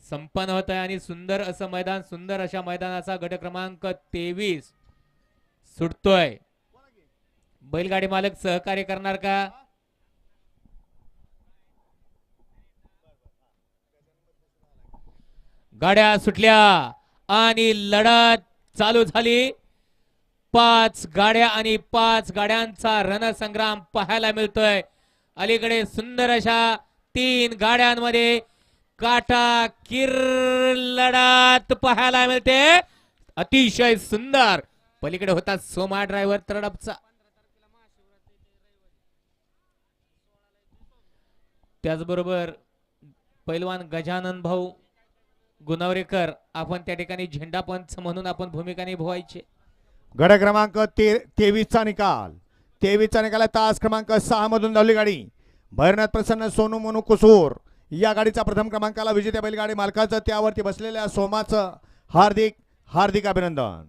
संपन्न होत आहे आणि सुंदर असं मैदान, सुंदर अशा मैदानाचा गट क्रमांक 23 सुटतोय. बैलगाडी मालक सहकार्य करणार का? गाड्या सुटल्या आणि लढत चालू झाली. 5 गाड्या आणि 5 गाड्यांचा रणसंग्राम पाहायला मिळतोय. अलीकडे सुंदर अशा 3 गाड्यांमध्ये काटा किर लढत पाहायला मिळते. अतिशय सुंदर. पलीकडे होता सोमा ड्रायव्हर तरडपचा. त्याचबरोबर पैलवान गजानन भाऊ गुणवरेकर आपण त्या ठिकाणी झेंडा पंच म्हणून आपण भूमिका निभवायची. गट क्रमांक 23 चा निकाल. 23 चा निकाल तास क्रमांक 6 मधून धावली गाडी भैरनाथ प्रसन्न सोनू मोनू कुसूर या गाडीचा प्रथम क्रमांकाला विजेत्या बैलगाडी मालकाचं त्यावरती बसलेल्या सोमाचं हार्दिक हार्दिक अभिनंदन.